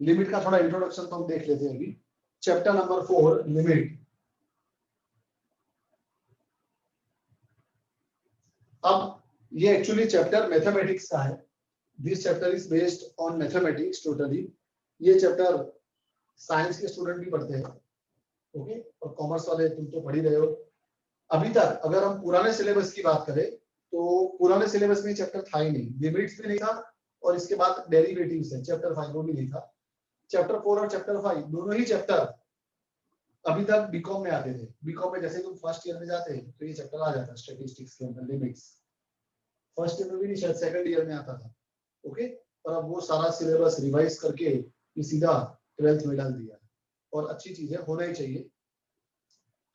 Limit का थोड़ा introduction तो हम देख लेते हैं अभी। Chapter number 4 limit. अब ये एक्चुअली चैप्टर मैथमेटिक्स का है। This chapter is based on mathematics totally. ये चैप्टर साइंस के स्टूडेंट भी पढ़ते हैं, ओके, और कॉमर्स वाले तुम तो पढ़ ही रहे हो। अभी तक अगर हम पुराने सिलेबस की बात करें तो पुराने सिलेबस में चैप्टर था ही नहीं, लिमिट्स भी नहीं था, और इसके बाद डेरिवेटिव्स है चैप्टर 5 वो भी नहीं था। चैप्टर 4 और चैप्टर 5 दोनों ही चैप्टर अभी तक बीकॉम में आते थे। बीकॉम में जैसे तुम फर्स्ट ईयर में जाते हैं तो ये चैप्टर आ जाता है स्टैटिस्टिक्स के अंदर, लिमिट्स। फर्स्ट ईयर में भी नहीं, शायद सेकंड ईयर में आता था, ओके। और अब वो सारा सिलेबस रिवाइज करके ये सीधा 12th में डाल दिया, और अच्छी चीज है, होना ही चाहिए।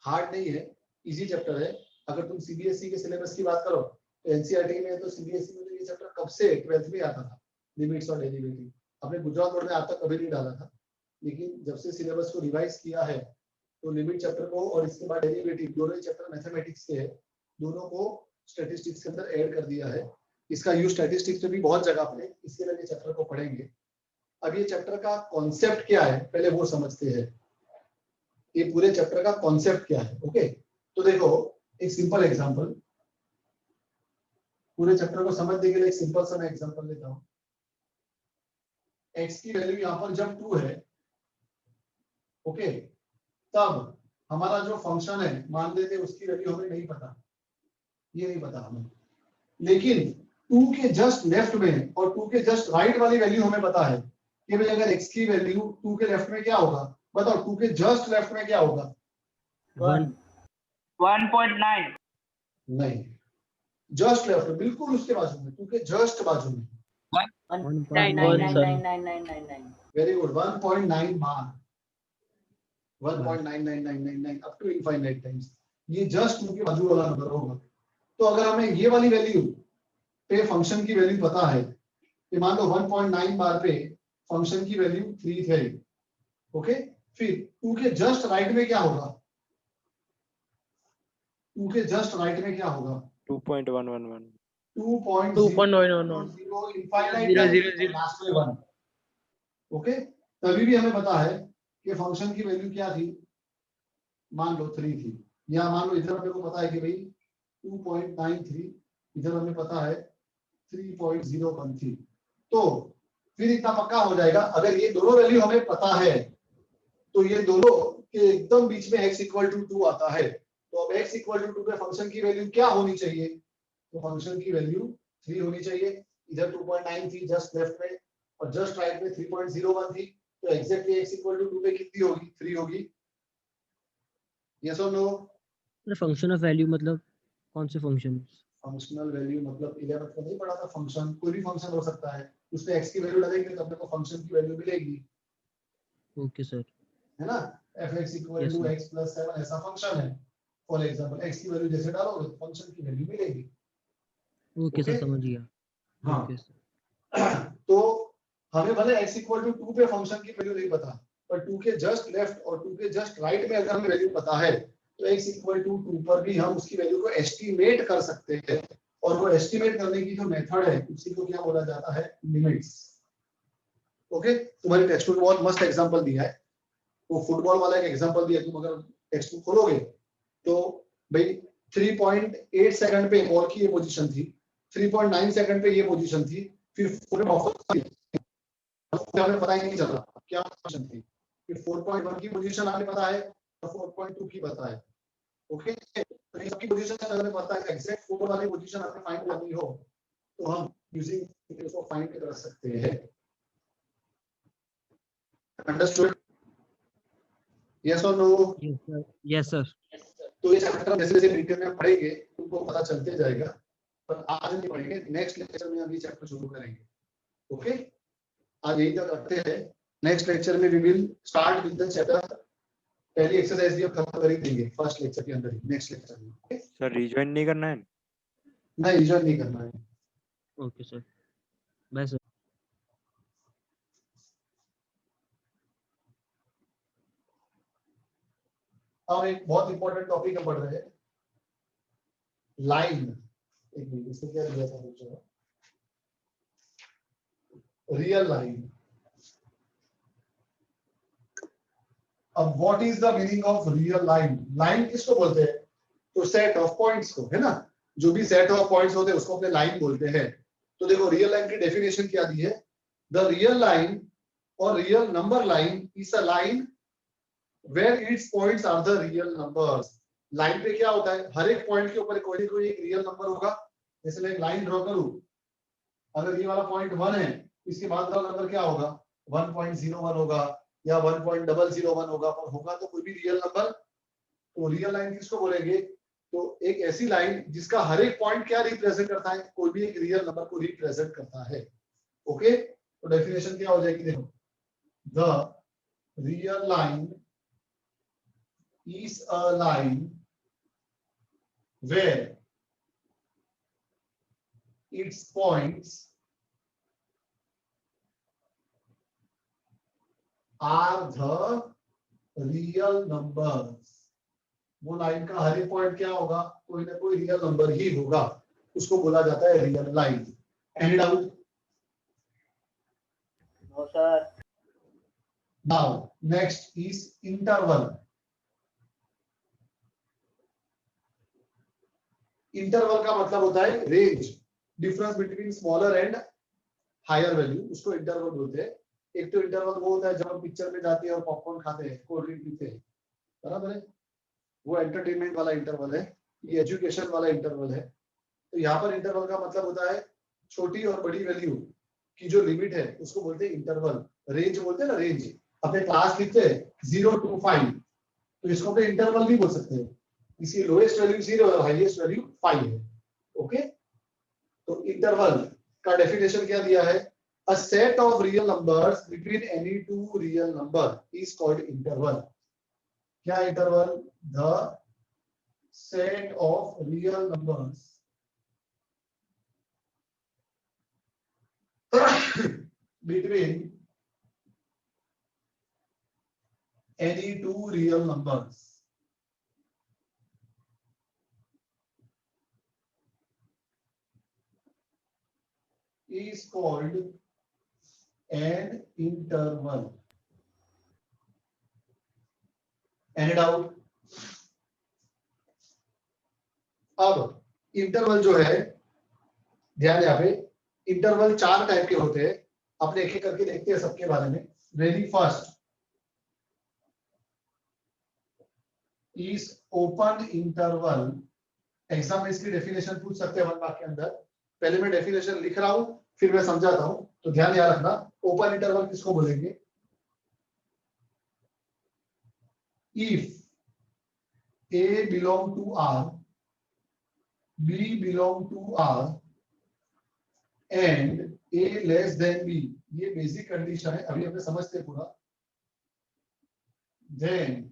हार्ड नहीं है, इजी चैप्टर है। अगर तुम सीबीएसई के सिलेबस की बात करो तो एनसीईआरटी में तो सीबीएसई में तो ये चैप्टर कब से 12th में आता था, लिमिट्स और डेरिवेटिव। अपने गुजरात बोर्ड में आज तक कभी नहीं डाला था, लेकिन जब से सिलेबस को रिवाइज किया है तो लिमिट चैप्टर को और इसके बाद डेरिवेटिव, दोनों ही चैप्टर मैथमेटिक्स के हैं, दोनों को स्टैटिस्टिक्स के अंदर ऐड कर दिया है। इसका यूज स्टैटिस्टिक्स में भी बहुत जगह पे, इसके लिए चैप्टर को पढ़ेंगे। अब ये चैप्टर का कॉन्सेप्ट क्या है पहले वो समझते हैं। ये पूरे चैप्टर का कॉन्सेप्ट क्या है, ओके। तो देखो एक सिंपल एग्जांपल, पूरे चैप्टर को समझने के लिए एक सिंपल सा मैं एग्जांपल लेता हूं। x की वैल्यू यहाँ पर जब 2 है, ओके, तब हमारा जो फंक्शन है मान लेते उसकी वैल्यू हमें नहीं पता, ये नहीं पता हमें, लेकिन 2 के जस्ट लेफ्ट में और 2 के जस्ट राइट वाली वैल्यू हमें पता है कि भाई अगर x की वैल्यू 2 के लेफ्ट में क्या होगा, बताओ 2 के जस्ट लेफ्ट में क्या होगा? 1.9 नहीं, जस्ट लेफ्ट में, बिल्कुल उसके बाजू में, 2 के जस्ट बाजू में। 1.9999999 वेरी गुड, 1.9 बार, 1.99999 अप टू इनफाइनाइट टाइम्स, ये जस्ट 2 के बाजू वाला नंबर होगा। तो अगर हमें ये वाली वैल्यू पे फंक्शन की वैल्यू पता है कि मान लो 1.9 बार पे फंक्शन की वैल्यू 3 है, ओके, फिर 2 के जस्ट राइट में क्या होगा? 2 के जस्ट राइट में क्या होगा? 2.111 2.0 इनफाइनाइट लास्ट में 1, ओके। तभी भी हमें पता है कि फंक्शन की वैल्यू क्या थी, मान लो 3 थी, या मान लो इधर मेरे को पता है कि भाई 2.93, इधर हमें पता है 3.01 थी। तो फिर इतना पक्का हो जाएगा, अगर ये दोनों वैल्यू हमें पता है तो ये दोनों के एकदम बीच में x इक्वल टू 2 आता है। तो अब x इक्वल टू 2 पे फंक्शन की वैल्यू क्या होनी चाहिए? तो फंक्शन की वैल्यू 3 होनी चाहिए। इधर 2.9 थी जस्ट लेफ्ट में, और जस्ट राइट में 3.01 थी, तो एग्जैक्टली x इक्वल टू 2 पे कितनी होगी? 3 होगी। यस और नो? फंक्शन ऑफ वैल्यू मतलब कौन से फंक्शन? फंक्शनल वैल्यू मतलब 11th में नहीं पढ़ा था, फंक्शन कोई भी फंक्शन हो सकता है, उसमें x की वैल्यू डालेंगे तो अपने को फंक्शन की वैल्यू मिलेगी, ओके सर, है ना। fx equal to x plus 7 ऐसा फंक्शन है, फॉर एग्जांपल x की वैल्यू जैसे डालोगे तो फंक्शन की वैल्यू मिलेगी। ओके सर, समझ गया। हाँ, ओके सर। तो हमें भले x इक्वल टू 2 पे फंक्शन की वैल्यू नहीं पता, पर 2 के जस्ट लेफ्ट और 2 के जस्ट राइट में अगर हमें वैल्यू पता है तो x इक्वल टू 2 पर भी हम उसकी वैल्यू को एस्टिमेट कर सकते हैं, और वो एस्टिमेट करने की जो मेथड है उसी को क्या बोला जाता है? लिमिट्स। ओके, तुम्हारी टेक्स्ट बुक में बहुत मस्त एग्जांपल दिया है, वो फुटबॉल वाला एक एग्जांपल दिया, तुम अगर टेक्स्ट बुक खोलोगे तो भाई 3.8 सेकंड पे बॉल की ये पोजीशन थी, 3.9 सेकंड पे ये पोजीशन थी, फिर हमें पता ही नहीं चल रहा क्या पोजीशन थी, फिर 4.1 की पोजीशन हमें पता है और 4.2 की पता है, ओके। तो इन सबकी पोजीशन अगर हमें पता है, एग्जैक्ट 4 वाली पोजीशन हमें फाइंड करनी हो तो हम यूजिंग इसको फाइंड कर सकते हैं। अंडरस्टूड? यस और नो? Yes sir. तो ये चैप्टर जैसे जैसे डिटेल में पढ़ेंगे तुमको पता चलते जाएगा, पर आज नहीं पढ़ेंगे, नेक्स्ट लेक्चर में अभी चैप्टर शुरू करेंगे, ओके। आज यही तक रखते हैं, नेक्स्ट लेक्चर में we will start with the chapter. पहली एक्सरसाइज भी हम खत्म कर ही देंगे फर्स्ट लेक्चर के अंदर ही, नेक्स्ट लेक्चर में, ओके। सर रिजॉइन नहीं करना है? नहीं, रिजॉइन नहीं करना है। Okay sir, bye sir. और एक बहुत इंपॉर्टेंट टॉपिक हम पढ़ रहे हैं, लाइन। एक मिनट, इसको क्या दिया था बच्चों? Real line. अब what is the meaning of real line? Line किसको बोलते हैं? तो सेट ऑफ पॉइंट्स को, है ना? जो भी सेट ऑफ पॉइंट्स होते हैं उसको अपने लाइन बोलते हैं। तो देखो रियल लाइन की डेफिनेशन क्या दी है? द रियल लाइन और real number line is a line where its points are the real numbers. Line पे क्या होता है? हर एक पॉइंट के ऊपर कोई ना कोई एक रियल नंबर होगा। जैसे मैं एक लाइन ड्रॉ करूं, अगर ये वाला पॉइंट 1 है, इसके बाद का नंबर क्या होगा? 1.01 होगा या 1.001 होगा, पर होगा तो कोई भी रियल नंबर। तो रियल लाइन किसको बोलेंगे? तो एक ऐसी लाइन जिसका हर एक पॉइंट क्या रिप्रेजेंट करता है? कोई भी एक रियल नंबर को रिप्रेजेंट करता है। ओके, तो डेफिनेशन क्या हो जाएगी? देखो, the real line is a line where its points are the real numbers। वो लाइन का हर एक पॉइंट क्या होगा? कोई ना कोई रियल नंबर ही होगा, उसको बोला जाता है real line. Any doubt? No, sir. Now next is interval. Interval का मतलब होता है range, difference between smaller and higher value, उसको इंटरवल बोलते हैं। एक तो इंटरवल वो होता है जब हम पिक्चर में जाते हैं और पॉपकॉर्न खाते हैं, कोल्ड ड्रिंक पीते हैं, बराबर है? वो एंटरटेनमेंट वाला इंटरवल है। ये एजुकेशन वाला इंटरवल है। तो यहाँ पर इंटरवल का मतलब होता है छोटी और बड़ी वैल्यू की जो लिमिट है उसको बोलते हैं इंटरवल। रेंज बोलते हैं ना, रेंज। अपने क्लास लिखते हैं 0 to 5, तो इसको अपने इंटरवल भी बोल सकते हैं। इसकी लोएस्ट वैल्यू 0 और हाईएस्ट वैल्यू 5 है। ओके, तो इंटरवल का डेफिनेशन क्या दिया है? A set of real numbers between any two real number is called interval. क्या interval? The set of real numbers between any two real numbers is called an interval। Any doubt? अब interval जो है, ध्यान यहाँ पे, interval 4 type के होते हैं। अपने एक एक करके देखते हैं सबके बारे में। Very first is open interval. Exam में इसकी डेफिनेशन पूछ सकते हैं 1 मार्क के अंदर। पहले मैं डेफिनेशन लिख रहा हूं, फिर मैं समझाता हूं, तो ध्यान याद रखना। ओपन इंटरवल किसको बोलेंगे? If A belong to R, B belong to R and A less than B, ये बेसिक कंडीशन है, अभी हमने समझते हैं पूरा। Then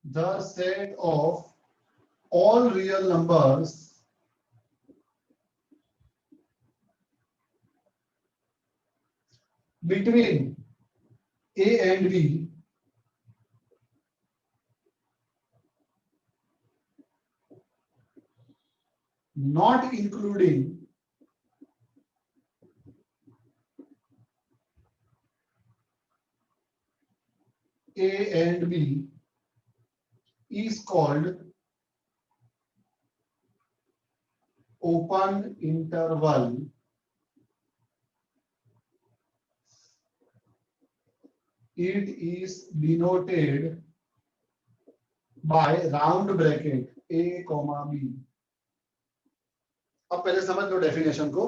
the set of all real numbers between A and B not including A and B is called open interval। It is denoted by round bracket A, B। अब पहले समझ लो डेफिनेशन को।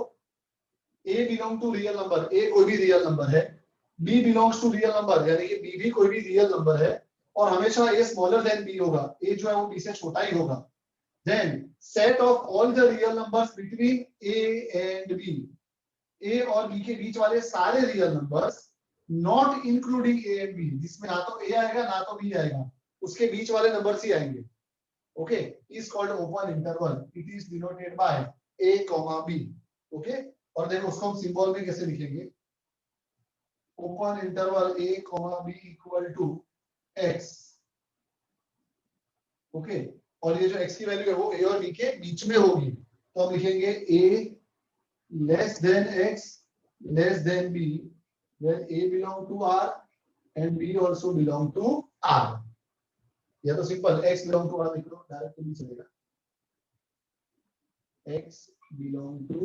A belong to real number, A कोई भी real number है। B belongs to real number, यानी कि B भी कोई भी रियल नंबर है, और हमेशा A स्मॉलर देन B होगा। A जो है वो B से छोटा ही होगा। Then set of all the real numbers between A and B, A और B के बीच वाले सारे real numbers not including A and B, जिसमें ना तो A आएगा ना तो B आएगा, उसके बीच वाले नंबर्स ही आएंगे। Okay, is called open interval. It is denoted by A, B। Okay, और देखो उसको हम सिंबल में कैसे लिखेंगे? Open interval A, B equal to X। Okay, और ये जो X की वैल्यू है वो A और B के बीच में होगी, तो हम लिखेंगे A less than X less then B, where A belong to R and B also belong to R. या तो simple X belong to R लिख लो, डायरेक्ट भी चलेगा. X belong to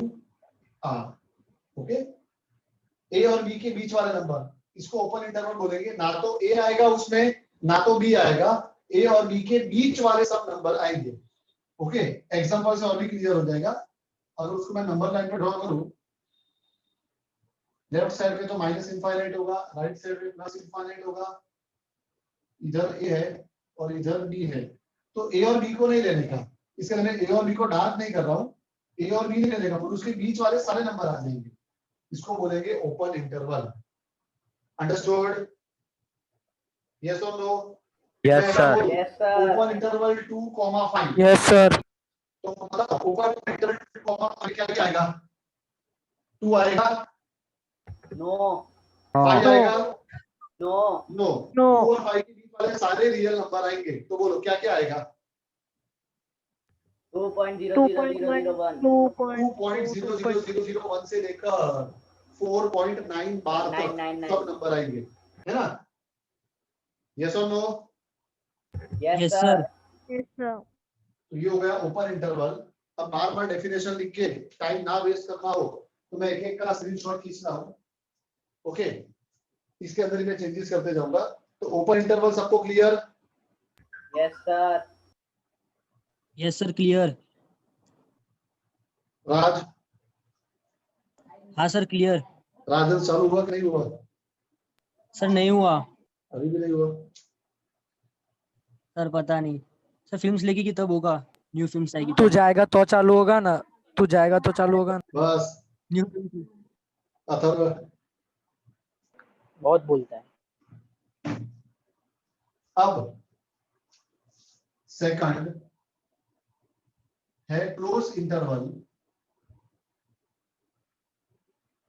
R. Okay. A और B के बीच वाले number, इसको open interval बोलेंगे. ना तो A आएगा उसमें, ना तो B आएगा. A और B के बीच वाले सब नंबर आएंगे. ओके. एग्जांपल से और भी क्लियर हो जाएगा. अगर उसको मैं नंबर लाइन में ड्रॉ करूं, लेफ्ट साइड पे तो माइनस इनफाइनाइट होगा, राइट साइड पे प्लस इनफाइनाइट होगा. इधर ए है और इधर बी है, तो ए और बी को नहीं लेने का. इसके लिए मैं ए और बी को डार्क नहीं कर रहा हूं. ए और बी नहीं लेने का, पर उसके बीच वाले सारे नंबर आ जाएंगे. इसको बोलेंगे ओपन इंटरवल. अंडरस्टूड? यस और no? Yes, sir. Yes, sir. Open interval 2, 5. Yes, sir. तो मतलब ओपन इंटरवल 2, 5 क्या आएगा? 2 आएगा, No. 5 आएगा, No. नो. 2 और 5 के बीच वाले सारे रियल नंबर आएंगे. तो बोलो क्या क्या आएगा? 2.00001. 2.00001 से लेकर 4.9 बार तक 999. सब नंबर आएंगे, है ना? यस और no? Yes, Yes, sir. sir. तो ये हो गया ओपन इंटरवल. अब बार बार डेफिनेशन लिख के टाइम ना वेस्ट करना हो तो मैं एक एक का स्क्रीनशॉट खींचना हूं. ओके. इसके अंदर ही मैं चेंजेस करते जाऊंगा. तो ओपन इंटरवल सबको clear? Yes, sir. Yes, sir. Clear. राज, हाँ सर क्लियर. राजन चालू हुआ कि नहीं हुआ? सर नहीं हुआ. अभी भी नहीं हुआ. सर पता नहीं. सर फिल्म्स लेगी कि तब होगा. न्यू फिल्म्स आएगी तू तब. जाएगा तो चालू होगा ना. तू जाएगा तो चालू होगा. बस. New film. अथर्व, बहुत बोलता है. अब सेकंड है क्लोज इंटरवल.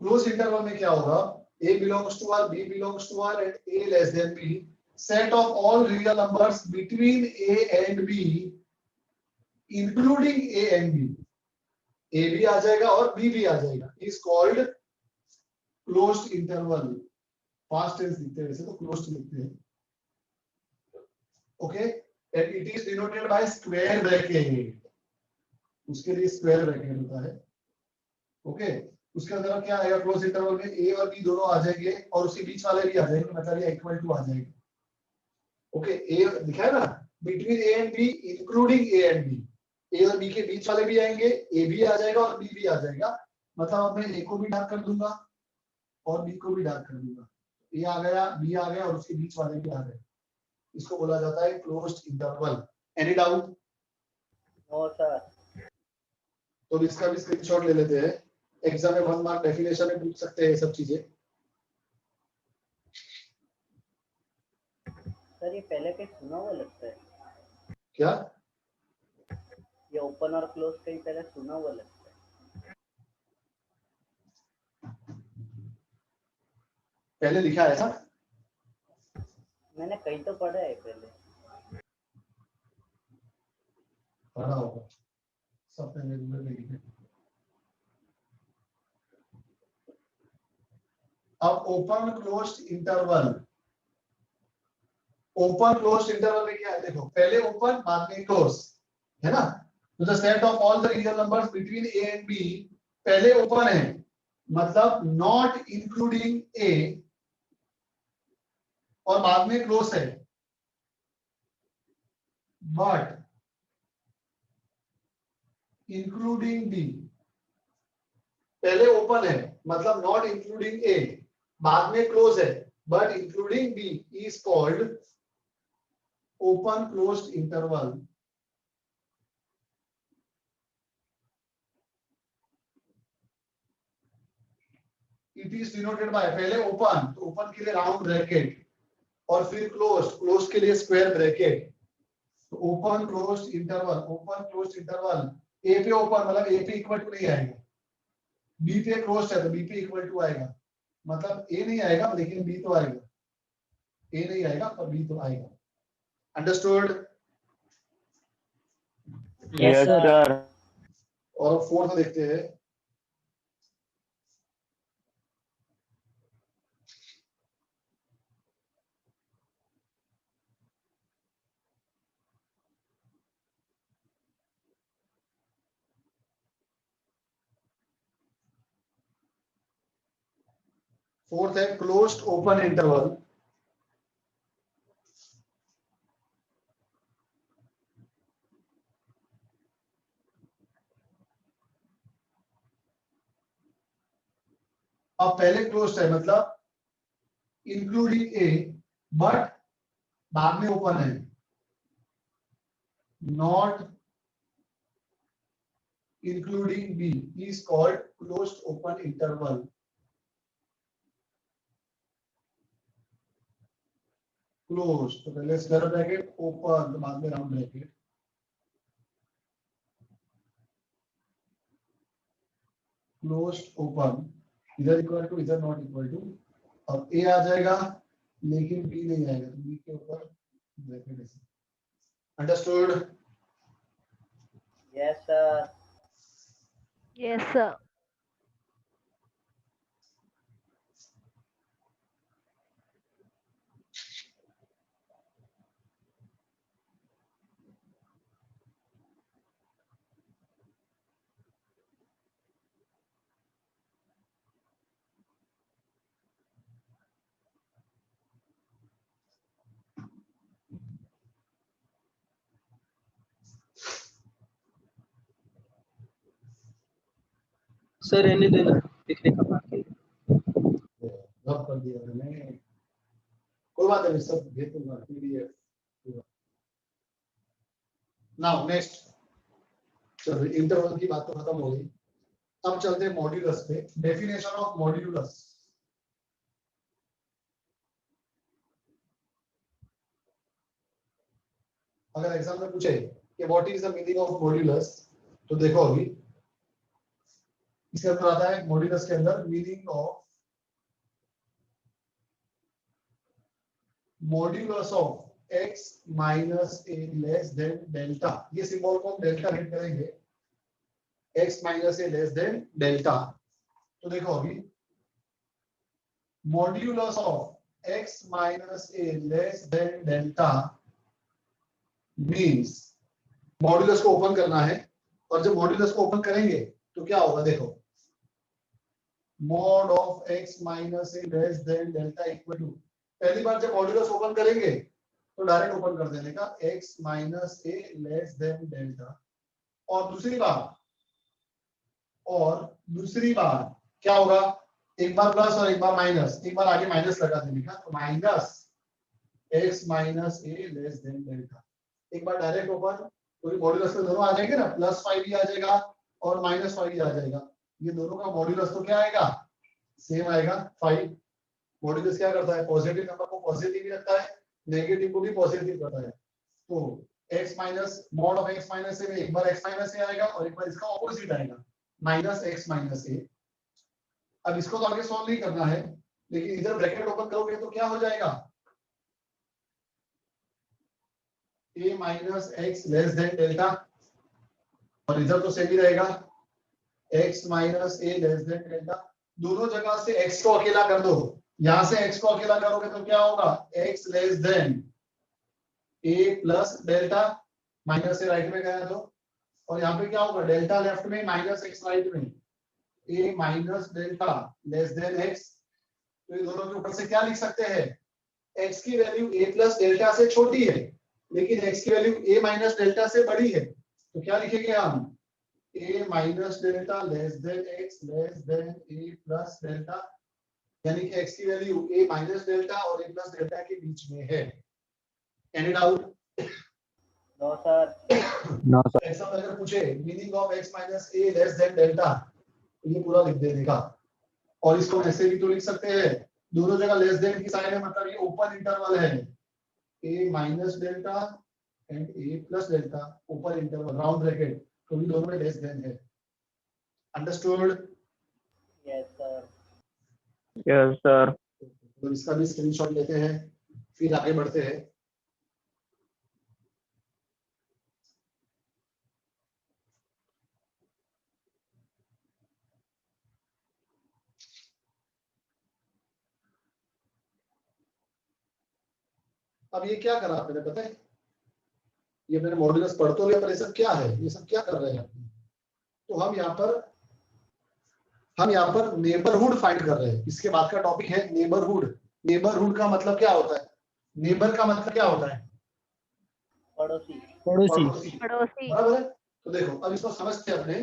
क्लोज इंटरवल में क्या होगा? A belongs to R, B belongs to R, and A less than B. Set of all real numbers between A and B, including A and B. A भी आ जाएगा और B भी आ जाएगा. Is called closed interval. Past tense लिखते हैं, वैसे तो closed लिखते हैं. Okay, and it is denoted by square bracket. उसके लिए स्क्वायर ब्रैकेट होता है. ओके. उसके अंदर क्या आएगा? क्लोज इंटरवल में ए और बी दोनों आ जाएंगे और उसके बीच वाले भी आ जाएंगे, मतलब ये इक्वल टू आ जाएगा. ओके. ए दिखा है ना? Between A and B, including A and B. A और बी के बीच वाले भी आएंगे, ए भी आ जाएगा और बी भी आ जाएगा. मतलब अब मैं ए को भी डार्क कर दूंगा और बी को भी डार्क कर दूंगा. ए आ गया, बी आ गया और उसके बीच वाले भी आ गए. इसको बोला जाता है closed interval. Any doubt? No, sir. तो इसका भी स्क्रीनशॉट ले लेते हैं. एग्जाम में 1 मार्क डेफिनेशन में पूछ सकते हैं ये सब चीजें. सर ये पहले कहीं सुना हुआ लगता है. क्या? ये ओपन और क्लोज कहीं पहले सुना हुआ लगता है. पहले लिखा है ऐसा? मैंने कहीं तो पढ़ा है पहले. पढ़ा होगा सब पहले में लिखे. अब open closed interval. Open closed interval में क्या है? देखो, पहले ओपन बाद में क्लोज, है ना? तो the set of all the real numbers between A and B, पहले ओपन है मतलब नॉट इंक्लूडिंग ए, और बाद में क्लोज है बट इंक्लूडिंग बी. पहले ओपन है मतलब नॉट इंक्लूडिंग ए, बाद में क्लोज है but including B, is called open closed interval. It is denoted by, पहले ओपन, तो ओपन के लिए राउंड ब्रैकेट और फिर क्लोज, क्लोज के लिए स्क्वायर ब्रैकेट. तो open closed interval. Open closed interval. A पे ओपन मतलब ए पे इक्वल टू नहीं आएगा, बी पे क्लोज्ड है तो बी पे इक्वल टू आएगा. मतलब ए नहीं आएगा लेकिन बी तो आएगा. ए नहीं आएगा पर बी तो आएगा. अंडरस्टूड? Yes, sir. और फोर्थ देखते हैं. फोर्थ है क्लोज्ड ओपन इंटरवल। अब पहले क्लोज्ड है मतलब इंक्लूडिंग ए, बट बाद में ओपन है, not including B is called closed open interval. Close तो पहले स्क्वायर ब्रैकेट, ओपन तो बाद में राउंड ब्रैकेट। क्लोज्ड ओपन, इधर इक्वल टू इधर नॉट इक्वल टू। अब ए आ जाएगा लेकिन बी नहीं आएगा, तो बी के ऊपर ब्रैकेट ऐसे। Understood? Yes sir. Yes, sir. Sir रहने देना लिखने का बाकी। रब कर दिया मैंने, कोई बात नहीं, सब भेज दूंगा पीडीएफ। नाउ नेक्स्ट, चलो इंटरवल की बात तो खत्म हो गई। अब चलते हैं मॉड्यूलस पे। Definition of modulus. अगर एग्जाम में पूछे कि what is the meaning of modulus, तो देखो अभी इसके अंदर आता है मॉड्यूलस के अंदर meaning of modulus of x minus A less than delta. ये सिंबल को हम डेल्टा रेट करेंगे, x minus A less than delta. तो देखो अभी modulus of x minus A less than delta means modulus को ओपन करना है, और जब मॉड्यूलस को ओपन करेंगे तो क्या होगा, देखो mod of x minus A less than delta equal to, पहली बार जब मॉड्यूलस ओपन करेंगे तो डायरेक्ट ओपन कर देने का x minus A less than delta, और दूसरी बार क्या होगा, एक बार प्लस और एक बार माइनस, एक बार आगे माइनस लगा देने का, तो minus x minus A less than delta. एक बार डायरेक्ट ओपन, तो मॉड्यूलस में दोनों आ जाएंगे ना, +5 भी आ जाएगा और -5 भी आ जाएगा। ये दोनों का मॉड्यूलस तो क्या आएगा, सेम आएगा 5। मॉड्यूलस क्या करता है, पॉजिटिव नंबर को पॉजिटिव ही रखता है, नेगेटिव को भी पॉजिटिव करता है। तो x minus mod of x minus A में एक बार x माइनस ए आएगा और एक बार इसका ऑपोजिट आएगा माइनस x माइनस ए। अब इसको तो आगे सॉल्व नहीं करना है, लेकिन इधर ब्रैकेट ओपन करोगे तो क्या हो जाएगा, a minus x less than delta, और इधर तो सेम ही रहेगा x minus A less than delta. दोनों जगह से x को अकेला कर दो, यहां से x को अकेला करोगे तो क्या होगा, x less than a plus delta, minus A right में गया तो, और यहाँ पे क्या होगा, डेल्टा लेफ्ट में माइनस x राइट में, a minus delta less than x। तो ये दोनों के ऊपर से क्या लिख सकते हैं, x की वैल्यू a प्लस डेल्टा से छोटी है लेकिन x की वैल्यू a माइनस डेल्टा से बड़ी है, तो क्या लिखेंगे हम, a minus delta less than x less than a plus delta, यानी कि x की वैल्यू a माइनस डेल्टा और a प्लस डेल्टा के बीच में है। Any doubt? No sir. No sir. Exam अगर पूछे meaning of x minus a less than delta, तो ये पूरा लिख देने का, और इसको ऐसे भी तो लिख सकते हैं, दोनों जगह लेस देन की साइन है, मतलब ये ओपन इंटरवल है, a minus delta and a plus delta, open interval round bracket, तो भी दोनों में लेस देन है। Understood? Yes sir. Yes sir. तो इसका भी स्क्रीनशॉट लेते हैं, फिर आगे बढ़ते हैं। अब ये क्या करा आपने, पता है, ये मैंने मॉड्यूलस पढ़ तो लिया, पर ये सब क्या है, ये सब क्या कर रहे हैं, तो हम यहाँ पर हम यहाँ पर नेबरहुड फाइंड कर रहे हैं। इसके बाद का टॉपिक है नेबरहुड। नेबरहुड का मतलब क्या होता है? नेबर का मतलब क्या होता है? पड़ोसी। पड़ोसी। पड़ोसी। बराबर है। तो देखो अब इसको समझते हैं। अपने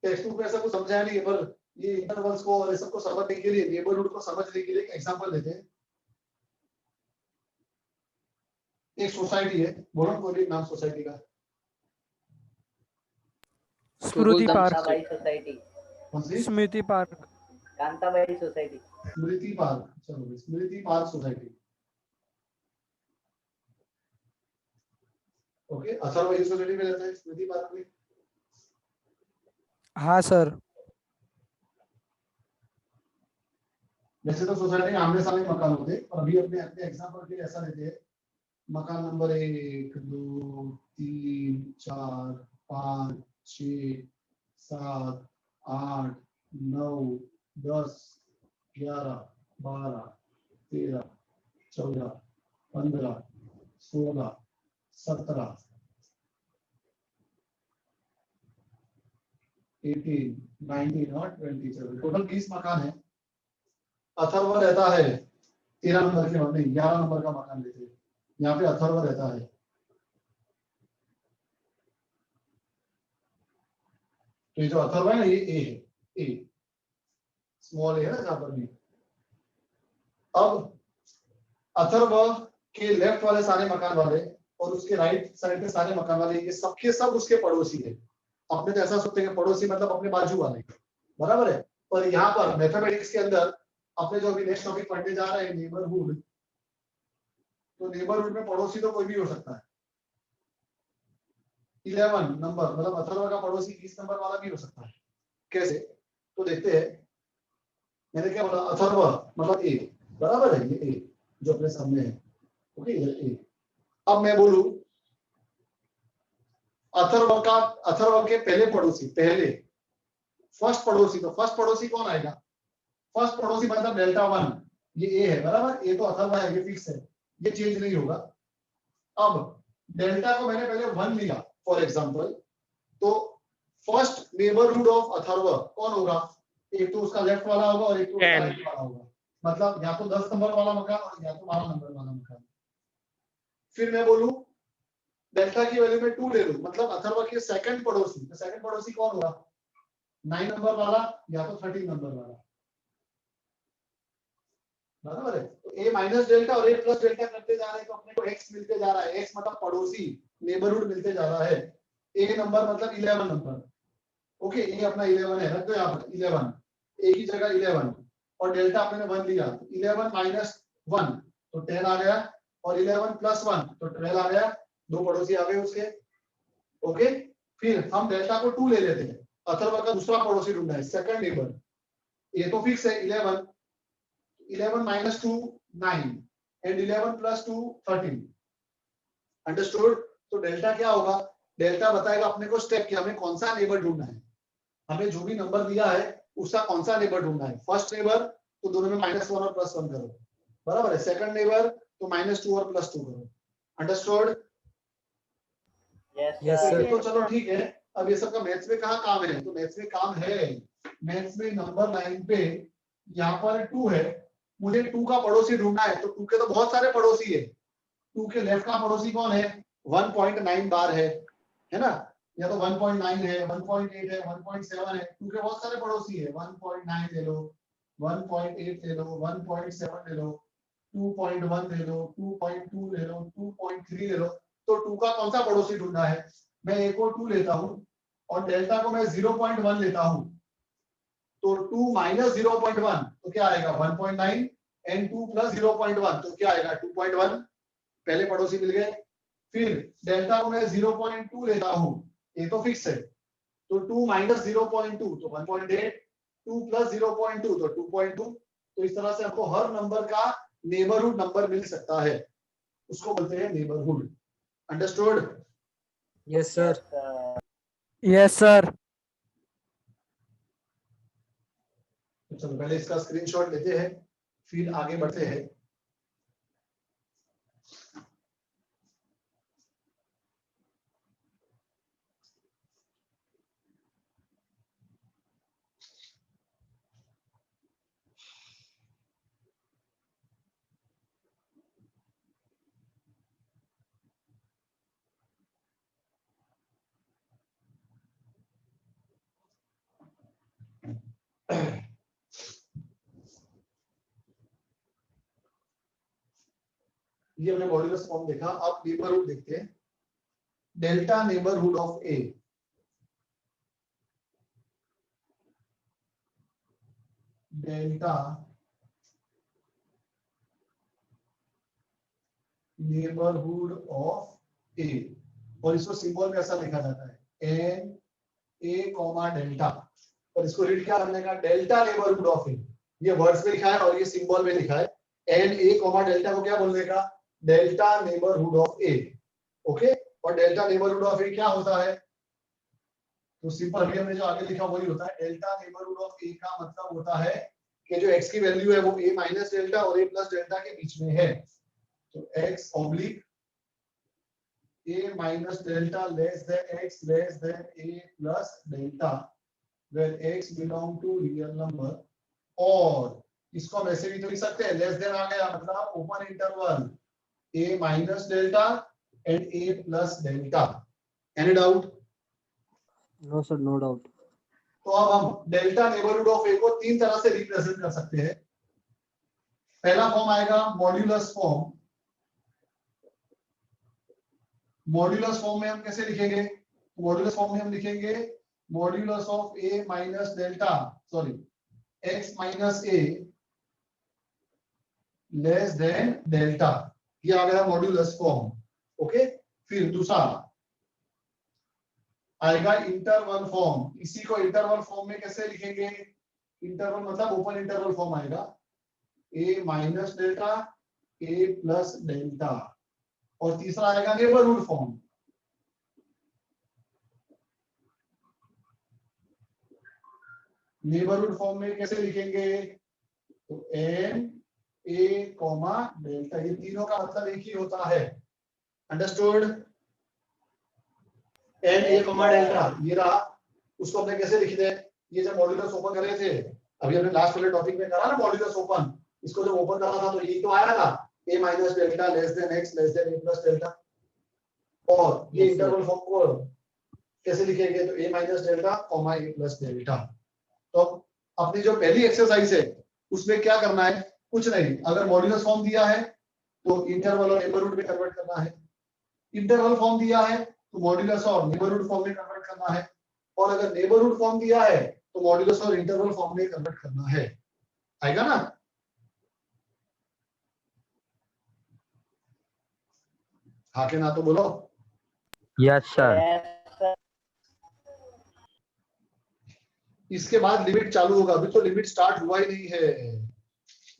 टेक्स्ट बुक में ऐसा कुछ समझाया नहीं है, पर ये इंटरवल्स को और ये सबको समझने के लिए, नेबरहुड को समझने के लिए एक एग्जांपल देते हैं। एक सोसाइटी है, बोलो बोलिए नाम सोसाइटी का। स्मृति पार्क। कांताबाई सोसाइटी। कौन सी? स्मृति पार्क। कांताबाई सोसाइटी। स्मृति पार्क। चलो, स्मृति पार्क सोसाइटी। ओके, अथर्व ये सोसाइटी में रहता है, स्मृति पार्क में। हाँ सर। वैसे तो सोसाइटी में आमने सामने मकान होते हैं, और अभी अपने अपने एग्जांपल के लिए ऐसा लेते हैं, मकान नंबर 1 2 3 4 5 6 7 8 9 10 11 12 13 14 15 16 17 18 19 और 20। टोटल 20 मकान है। अथर्व रहता है 13 नंबर के, और नहीं 11 नंबर का मकान लेते हैं। यहाँ पे अथर्व रहता है। तो ये जो अथर्व है ना, ये ए है। ए स्मॉल ए है ना जहां पर भी। अब अथर्व के लेफ्ट वाले सारे मकान वाले और उसके राइट साइड पे सारे मकान वाले, ये सबके सब उसके पड़ोसी है। अपने तो ऐसा सोचते हैं पड़ोसी मतलब अपने बाजू वाले, बराबर है। पर यहाँ पर मैथमेटिक्स के अंदर अपने जो अभी नेक्स्ट टॉपिक पढ़ने जा रहे हैं, नेबरहुड, तो नेबरहुड में पड़ोसी तो कोई भी हो सकता है। 11 नंबर मतलब अथर्व का पड़ोसी 20 नंबर वाला भी हो सकता है। कैसे? तो देखते हैं। मैंने क्या बोला? अथर्व मतलब ए, बराबर है। ये ए जो अपने सामने है, ओके, ये ए। अब मैं बोलूं अथर्व के पहले पड़ोसी, पहले फर्स्ट पड़ोसी, तो फर्स्ट पड़ोसी कौन आएगा? फर्स्ट पड़ोसी मतलब डेल्टा 1, ये ए है, बराबर। ए तो अथर्व है, ये फिक्स है, ये चेंज नहीं होगा। अब डेल्टा को मैंने पहले 1 लिया फॉर एग्जांपल, तो फर्स्ट नेबरहुड ऑफ अथर्व कौन होगा? एक तो उसका लेफ्ट वाला होगा और एक तो उसका राइट वाला होगा। मतलब या तो 10 नंबर वाला मकान और या तो 12 नंबर वाला मकान। फिर मैं बोलूं डेल्टा की वैल्यू में 2 ले लूं, मतलब अथर्व के सेकंड पड़ोसी, तो सेकंड पड़ोसी कौन होगा? 9 नंबर वाला या तो 13 नंबर वाला, बराबर है। तो ए माइनस डेल्टा और ए प्लस डेल्टा करते जा रहे हैं, तो अपने को एक्स मिलते जा रहा है। एक्स मतलब पड़ोसी, नेबरहुड मिलते जा रहा है। ए नंबर मतलब 11 नंबर, ओके। ये अपना 11 है, रख दो यहाँ पर 11, ए की जगह 11, और डेल्टा अपने 1 लिया, तो 11 माइनस 1 तो 10 आ गया, और 11 प्लस 1 तो 12 आ गया। 2 पड़ोसी आ गए उसके, ओके। फिर हम डेल्टा को 2 ले लेते हैं। अथर्व का दूसरा पड़ोसी ढूंढना है, सेकंड नेबर। ये तो फिक्स है 11, 11 minus 2 9 and 11 plus 2 13। अंडरस्टूड? तो डेल्टा क्या होगा? डेल्टा बताएगा अपने को स्टेप कि हमें कौन सा नेबर ढूंढना है। हमें जो भी नंबर दिया है उसका कौन सा नेबर ढूंढना है। फर्स्ट नेबर तो दोनों में -1 और +1 करो, बराबर है। सेकंड नेबर तो -2 और +2 करो। अंडरस्टूड? Yes sir. तो चलो ठीक है। अब ये सब का मैथ्स में कहाँ काम है? तो मैथ्स में काम है, मैथ्स में नंबर 9 पे यहाँ पर 2 है, मुझे 2 का पड़ोसी ढूंढना है। तो 2 के तो बहुत सारे पड़ोसी है। 2 के लेफ्ट का पड़ोसी कौन है? 1.9 बार है ना? या तो 1.9 है, 1.8 है, 1.7 है। 2 के बहुत सारे पड़ोसी है। 1.9 ले लो, 1.8 ले लो, 1.7 ले लो, 2.1 ले लो, 2.2 ले लो, 2.3 ले लो। तो 2 का कौन सा पड़ोसी ढूंढना है? मैं ए को 2 लेता हूँ और डेल्टा को मैं 0.1 लेता हूँ। तो 2 माइनस 0.1 तो क्या आएगा? 1.9 एंड 2 प्लस 0.1 तो क्या आएगा? 2.1। पहले पड़ोसी मिल गए। फिर डेल्टा को मैं 0.2 लेता हूँ, ये तो फिक्स है। तो 2 माइनस 0.2 तो 1.8, 2 प्लस 0.2 तो 2.2। तो इस तरह से आपको हर नंबर का नेबरहुड नंबर मिल सकता है, उसको बोलते हैं neighbourhood. Understood? Yes sir. Yes sir. तो चलो पहले इसका स्क्रीनशॉट लेते हैं, फिर आगे बढ़ते हैं। ये हमने मॉड्यूलस फॉर्म देखा। अब नेबरहुड देखते हैं। Delta neighbourhood of A, delta neighbourhood of A, और इसको सिंबल में ऐसा लिखा जाता है एन ए कॉमा डेल्टा, और इसको रीड क्या करने का, डेल्टा नेबरहुड ऑफ ए। ये वर्ड्स में लिखा है और ये सिंबल में लिखा है। एन ए कॉमा डेल्टा को क्या बोलने का, delta neighbourhood of A. Okay, और डेल्टा नेबरहुड ऑफ ए क्या होता है, तो सिंपल अभी हमने जो आगे लिखा वही होता है। डेल्टा नेबरहुड ऑफ ए का मतलब होता है कि जो एक्स की वैल्यू है वो ए माइनस डेल्टा और ए प्लस डेल्टा के बीच में है। तो x oblique a minus delta less than x less than a plus delta where x belong to real number, और इसको हम ऐसे भी तो लिख सकते हैं, लेस देन आ गया मतलब open interval a minus delta and a plus delta। Any doubt? No sir, no doubt. तो अब हम डेल्टा नेबरहुड ऑफ a को तीन तरह से रिप्रेजेंट कर सकते हैं। पहला फॉर्म आएगा मॉड्यूलस फॉर्म। मॉड्यूलस फॉर्म में हम कैसे लिखेंगे, मॉड्यूलस फॉर्म में हम लिखेंगे modulus of A minus delta, sorry x minus A less than delta. ये आ गया मॉड्यूलस फॉर्म। ओके, फिर दूसरा आएगा इंटरवल फॉर्म। इसी को इंटरवल फॉर्म में कैसे लिखेंगे, इंटरवल मतलब ओपन इंटरवल फॉर्म आएगा ए minus delta A plus delta. और तीसरा आएगा नेबरहुड फॉर्म। नेबरहुड फॉर्म में कैसे लिखेंगे, तो एन ए कॉमा डेल्टा, ये तीनों का मतलब एक ही होता है। Understood? N A comma delta ये रहा, उसको हमने कैसे लिख दिया, ये जब मॉड्यूलस ओपन कर रहे थे, अभी हमने लास्ट वाले टॉपिक में करा ना मॉड्यूलस ओपन, इसको जब ओपन करा था तो ये तो आया था a minus delta less than x less than a plus delta। और ये इंटरवल फॉर्म को कैसे लिखेंगे, तो a minus delta comma a plus delta। तो अपनी जो पहली एक्सरसाइज है उसमें क्या करना है, कुछ नहीं, अगर मॉड्यूलस फॉर्म दिया है तो इंटरवल और नेबरहुड में कन्वर्ट करना है। इंटरवल फॉर्म दिया है तो मॉड्यूलस और नेबरहुड फॉर्म में कन्वर्ट करना है। और अगर नेबरहुड फॉर्म दिया है तो मॉड्यूलस और इंटरवल फॉर्म में कन्वर्ट करना है। आएगा ना? हाँ के ना तो बोलो। Yes sir. इसके बाद लिमिट चालू होगा, अभी तो लिमिट स्टार्ट हुआ ही नहीं है।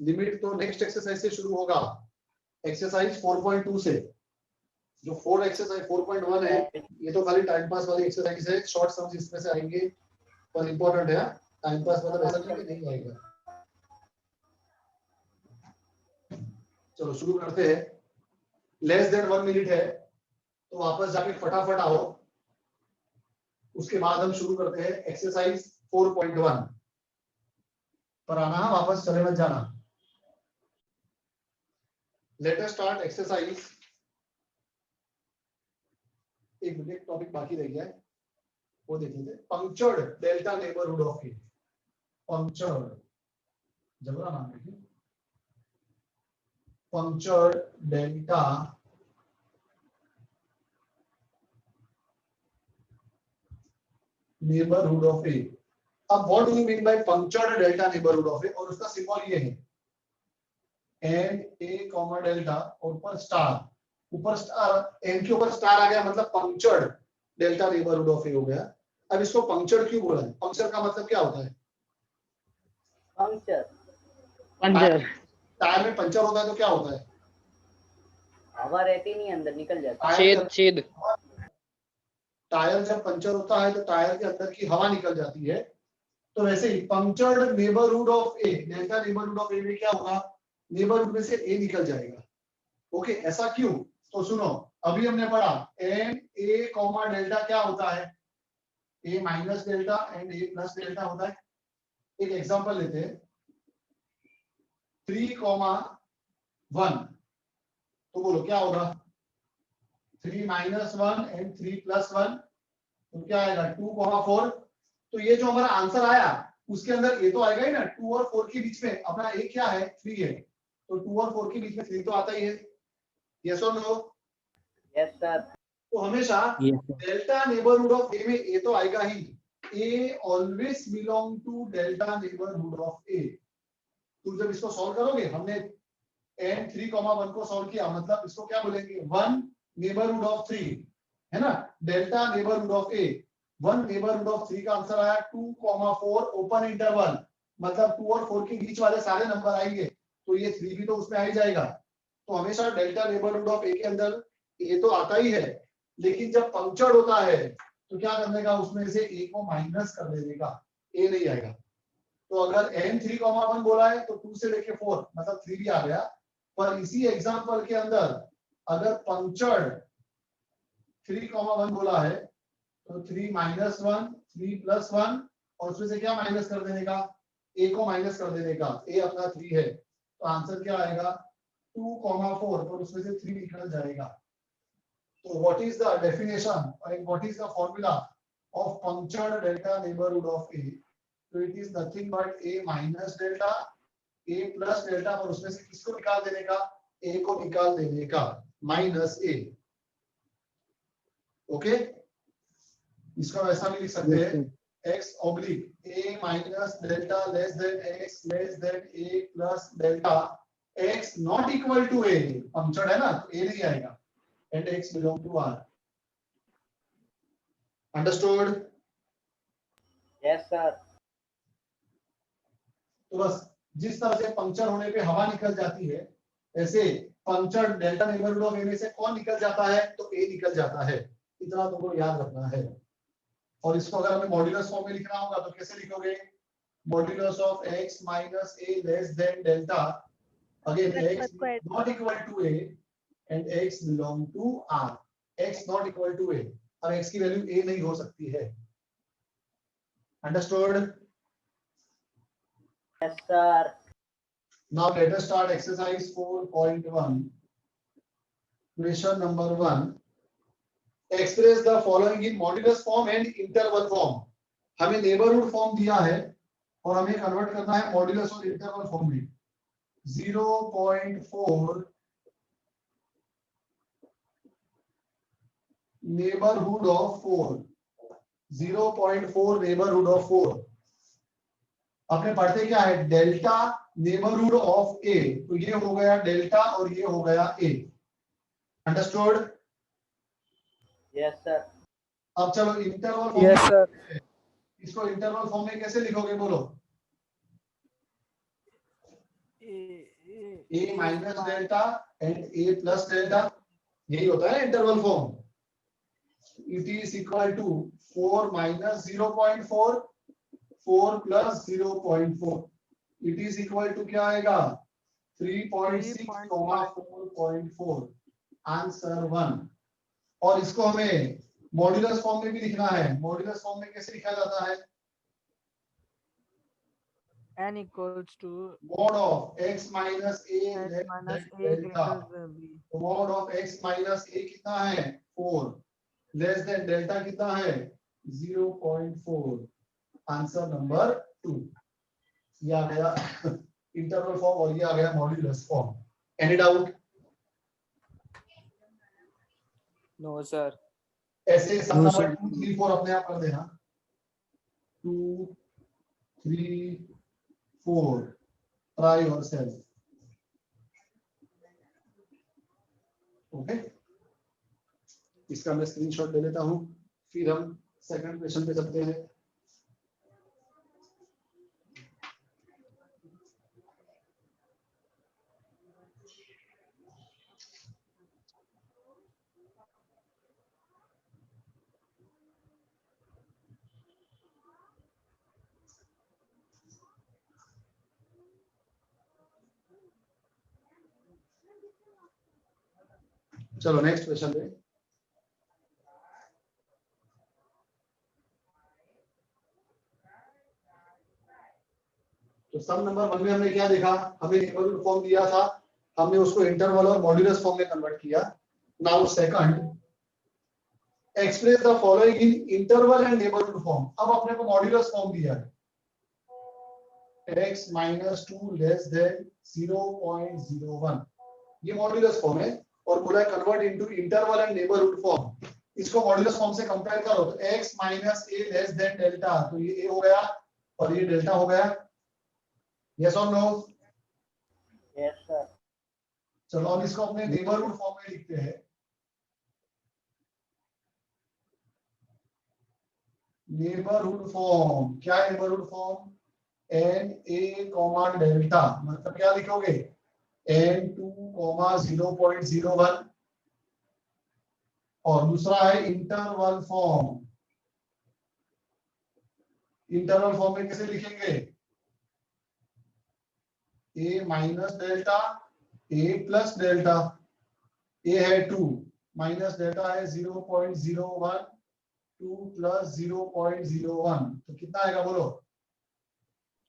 लिमिट तो नेक्स्ट एक्सरसाइज से शुरू होगा, एक्सरसाइज 4.2 से। जो 4 एक्सरसाइज 4.1 है ये तो खाली टाइम पास वाली एक्सरसाइज है, शॉर्ट सम्स इसमें से आएंगे पर इंपॉर्टेंट है। टाइम पास मतलब ऐसा नहीं कि नहीं आएगा। चलो शुरू करते हैं। लेस देन 1 मिनट है तो वापस जाके फटाफट आओ। उसके बाद हम शुरू करते हैं एक्सरसाइज 4.1 पर आना, वापस चले मत जाना। Let us start exercise. एक मिनट, टॉपिक बाकी रह गया है वो देख लेते हैं। Punctured delta neighbourhood of A. Punctured, जबरा नाम है, punctured delta neighborhood of A। अब what do you mean by punctured delta neighborhood of A, और उसका सिंबल ये है n a comma delta और ऊपर स्टार, ऊपर स्टार, n के ऊपर स्टार आ गया मतलब punctured delta neighborhood of A हो गया। अब इसको punctured क्यों बोला है, पंक्चर का मतलब क्या होता है, पंचर टायर में पंचर होता है तो क्या होता है, हवा रहती नहीं, अंदर निकल जाता है। छेद छेद। टायर जब पंचर होता है तो टायर के अंदर की हवा निकल जाती है। तो वैसे ही punctured neighbourhood of A, delta neighbourhood of A में क्या होगा, नेबरहुड में से ए निकल जाएगा। ओके, ऐसा क्यों, तो सुनो, अभी हमने पढ़ा एन ए कॉमा डेल्टा क्या होता है, A minus delta and A plus delta होता है। एक एग्जांपल लेते हैं 3,1, तो बोलो क्या होगा, 3 minus 1 and 3 plus 1, तो क्या आएगा 2,4। तो ये जो हमारा आंसर आया उसके अंदर ए तो आएगा ही ना, 2 और 4 के बीच में अपना ए क्या है 3 है, तो 2 और 4 के बीच में 3 तो आता ही है। यस और नो? Yes sir. तो हमेशा Yes, sir. Delta neighbourhood of A में ए तो आएगा ही, A always belong to delta neighbourhood of A. तुम जब इसको सॉल्व करोगे, हमने n 3,1 को सॉल्व किया, मतलब इसको क्या बोलेंगे, 1 नेबरहुड ऑफ 3 है ना, delta neighbourhood of A, 1 neighbourhood of 3 का आंसर आया 2,4 ओपन इंटरवल, मतलब 2 और 4 के बीच वाले सारे नंबर आएंगे, तो ये 3 भी तो उसमें आ ही जाएगा। तो हमेशा डेल्टा नेबरहुड ऑफ ए के अंदर ए तो आता ही है, लेकिन जब पंक्चर्ड होता है तो क्या करने का, उसमें से ए को माइनस कर देने का, ए नहीं आएगा। तो अगर n 3,1 बोला है तो 2 से लेके 4 मतलब 3 भी आ गया, पर इसी एग्जांपल के अंदर अगर पंक्चर्ड 3,1 बोला है तो 3 - 1 3 + 1 और उसमें से क्या माइनस कर देने का, a को माइनस कर देने का, a अपना 3 है, तो आंसर क्या आएगा 2,4 और उसमें से 3 निकल जाएगा। तो व्हाट इज द डेफिनेशन और what is the formula of punctured delta neighbourhood of a? तो it is nothing but a minus delta, a plus delta, और उसमें से किसको निकाल देने का, a को निकाल देने का, माइनस a। ओके, इसको ऐसा भी लिख सकते हैं, x oblique a minus delta less than x less than a plus delta, x not equal to a, punctured है ना तो a नहीं आएगा, and x belong to r। Understood? Yes sir. तो बस जिस तरह से पंक्चर होने पे हवा निकल जाती है, ऐसे puncture delta neighbourhood of A में से कौन निकल जाता है, तो ए निकल जाता है। इतना तुमको याद रखना है। और इसको अगर हमें मॉड्यूलस फॉर्म में लिखना होगा तो कैसे लिखोगे, modulus of x minus a less than delta, again x not equal to a and x belong to r, x not equal to a, और x की वैल्यू a नहीं हो सकती है। Understood? Yes sir. Now let us start exercise 4.1. Question number 1. Express the following in modulus form and interval form. हमें neighbourhood form दिया है और हमें कन्वर्ट करना है मॉड्यूलस और इंटरवल फॉर्म में। 0.4 नेबरहुड ऑफ 4, 0.4 नेबरहुड ऑफ 4। आपने पढ़ते क्या है, डेल्टा नेबरहुड ऑफ ए, तो ये हो गया डेल्टा और ये हो गया ए। अंडरस्टूड? Yes sir. अब चलो इंटरवल फॉर्म। Yes sir. इसको इंटरवल फॉर्म में कैसे लिखोगे, बोलो? A minus delta and A plus delta, यही होता है interval form. It is equal to 4 minus 0.4, 4 plus 0.4, it is equal to क्या आएगा 3.6, 4.4, आंसर 1। और इसको हमें मॉड्यूलस फॉर्म में भी लिखना है। मॉड्यूलस फॉर्म में कैसे लिखा जाता है, n equals to mod of x minus a x less minus than a delta। greater than b। तो mod of x minus a कितना है 4, लेस देन डेल्टा कितना है 0.4, आंसर नंबर 2। ये आ गया इंटरवल फॉर्म और ये आ गया modulus form. Any doubt? No sir. ऐसे सब No, नंबर sir. 2 3 4 अपने आप कर देना, 2 3 4, ट्राई योरसेल्फ। ओके, इसका मैं स्क्रीनशॉट ले लेता हूं, फिर हम सेकंड क्वेश्चन पे चलते हैं। चलो नेक्स्ट क्वेश्चन पे। तो सम नंबर 1 में हमने क्या देखा, हमें नेबरहुड फॉर्म दिया था, हमने उसको इंटरवल और मॉड्यूलस फॉर्म में कन्वर्ट किया। Now second, express the following in interval and neighbourhood form. अब अपने को मॉड्यूलस फॉर्म दिया है, x minus 2 लेस देन 0.01, ये मॉड्यूलस फॉर्म है। और बोला है convert into interval and neighbourhood form. इसको मॉड्यूलस फॉर्म से कंपेयर करो तो x minus a less than delta, तो ये a हो गया और ये डेल्टा हो गया। यस और नो? Yes sir. चलो अब इसको अपने नेबरहुड फॉर्म में लिखते हैं। नेबरहुड फॉर्म क्या है? Neighbourhood form n a comma delta, मतलब क्या लिखोगे n2 कॉमा 0.01, और दूसरा है इंटरवल फॉर्म। इंटरवल फॉर्म में कैसे लिखेंगे? a minus delta a plus delta, a है 2 माइनस डेल्टा है 0.01, 2 प्लस 0.01, तो कितना आएगा बोलो?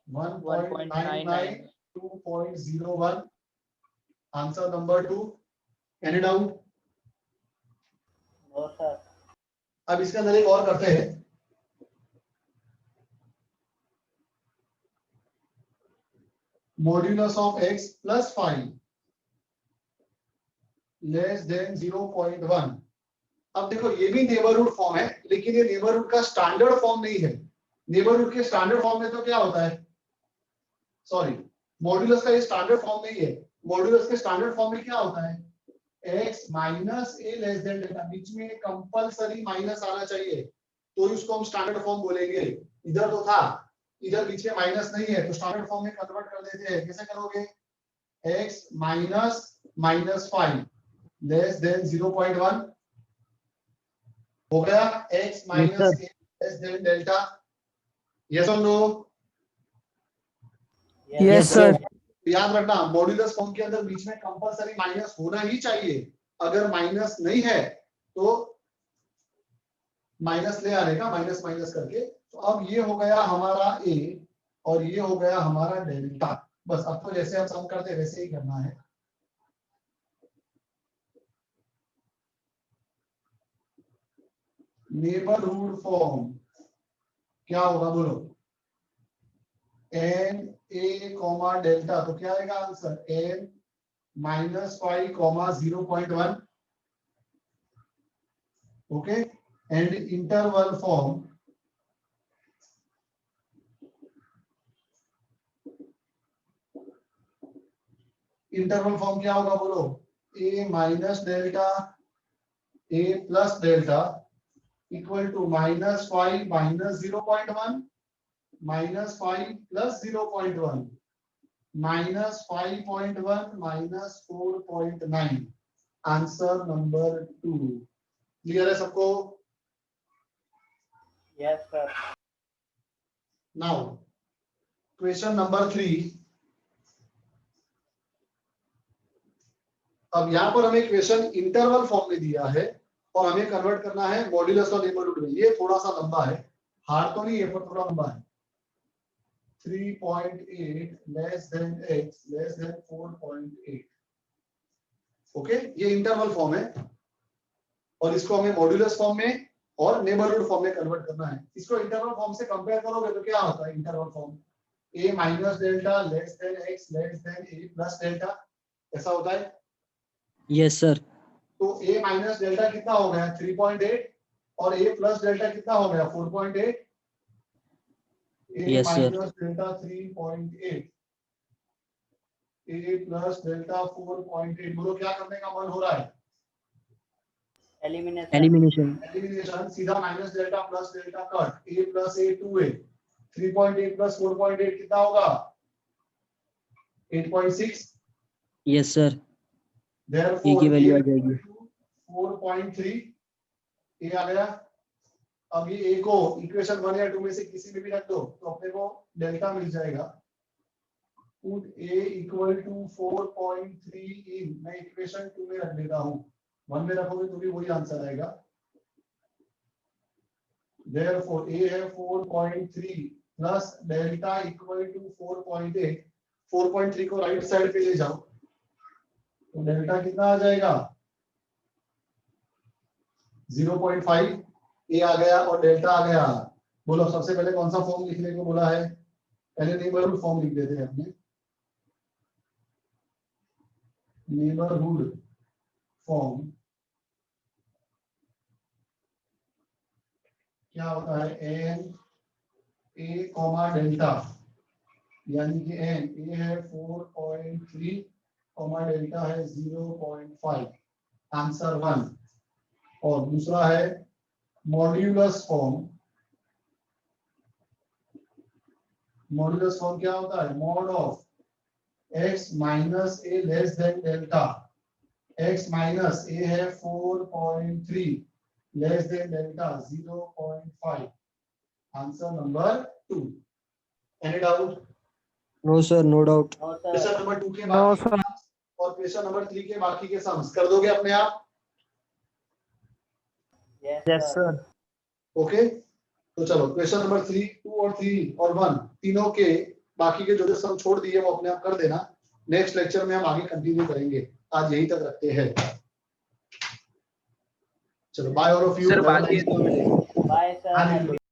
1.99, 2.01। Answer number 2। Any doubt? No sir. अब इसके अंदर एक और करते हैं। Modulus of x plus 5 less than 0.1। अब देखो ये भी नेबरहुड फॉर्म है, लेकिन ये नेबरहुड का स्टैंडर्ड फॉर्म नहीं है। नेबरहुड के स्टैंडर्ड फॉर्म में तो क्या होता है, सॉरी मॉड्यूलस का ये स्टैंडर्ड फॉर्म नहीं है। मॉड्यूलस के स्टैंडर्ड फॉर्म में क्या होता है? x minus a less than delta, बीच में कंपलसरी माइनस आना चाहिए तो इसको हम स्टैंडर्ड फॉर्म बोलेंगे। इधर तो था, इधर बीच में माइनस नहीं है तो स्टैंडर्ड फॉर्म में कन्वर्ट कर देते हैं। कैसे करोगे? x माइनस -5 लेस देन 0.1 हो गया, x minus a less than delta. Yes और नो? Yes sir. याद रखना मॉड्यूलस फॉर्म के अंदर बीच में कंपलसरी माइनस होना ही चाहिए। अगर माइनस नहीं है तो माइनस ले आने का, माइनस माइनस करके। तो अब ये हो गया हमारा a और ये हो गया हमारा डेल्टा। बस अब तो जैसे हम सम करते हैं वैसे ही करना है। नेबरहुड फॉर्म क्या होगा बोलो? n a कॉमा डेल्टा, तो क्या आएगा answer? n -5 comma 0.1। Okay, and interval form interval form क्या होगा बोलो? a minus delta a plus delta equal to -5 minus 0.1 -5 plus 0.1 -5.1 -4.9। Answer number 2। Clear है सबको? Yes sir. Now question number 3। अब यहाँ पर हमें क्वेश्चन इंटरवल फॉर्म में दिया है और हमें कन्वर्ट करना है मॉड्यूलस और नेबरहुड में। ये थोड़ा सा लंबा है, हार्ड तो नहीं है पर थोड़ा लंबा है। 3.8 less than x less then 4.8। Okay, ये इंटरवल फॉर्म है और इसको हमें मॉड्यूलस फॉर्म में और नेबरहुड फॉर्म में कन्वर्ट करना है। इसको इंटरवल फॉर्म से कंपेयर करोगे तो क्या होता है? Interval form a minus delta less than x less than a plus delta, ऐसा होता है। Yes sir. तो a माइनस डेल्टा कितना हो गया? 3.8 और a प्लस डेल्टा कितना हो गया? 4.8। a Yes, sir. Minus delta 3.8 a plus delta 4.8। बोलो क्या करने का मन हो रहा है? एलिमिनेशन। एलिमिनेशन। एलिमिनेशन। सीधा minus delta plus delta cut, a plus a 2a। 3.8 plus 4.8 कितना होगा? 8.6। Yes sir. ए की Therefore वैल्यू आ a जाएगी 4.3 a आ गया। अब ये a को इक्वेशन 1 या 2 में से किसी में भी रख दो तो अपने को डेल्टा मिल जाएगा। पुट a इक्वल टू 4.3 इन, मैं इक्वेशन 2 में रख देता हूँ। 1 में रखोगे तो भी वही आंसर आएगा। Therefore a है 4.3 प्लस डेल्टा इक्वल टू 4.8। 4.3 को राइट साइड पे ले जाओ तो डेल्टा कितना आ जाएगा? 0.5। a आ गया और डेल्टा आ गया। बोलो सबसे पहले कौन सा फॉर्म लिखने को बोला है? पहले नेबरहुड फॉर्म लिख देते हैं अपने। नेबरहुड फॉर्म क्या होता है, एन ए कॉमा डेल्टा, यानी कि एन ए है 4.3 कॉमा डेल्टा है 0.5, आंसर 1। और दूसरा है मॉड्यूलस फॉर्म। मॉड्यूलस फॉर्म क्या होता है, mod of x minus A less than delta, x minus A है 4.3 less than delta 0.5, answer number 2। Any doubt? No sir, no doubt. No question sir number 2 के No, बाकी sir. और question number 3 के बाकी के सम्स कर दोगे अपने आप? यस सर ओके, तो चलो क्वेश्चन नंबर 3, 2 और 3 और 1 तीनों के बाकी के जो सम छोड़ दिए वो अपने आप कर देना। नेक्स्ट लेक्चर में हम आगे कंटिन्यू करेंगे, आज यही तक रखते हैं। चलो bye all of you. Sir बाकी है 2 मिनट। Bye sir.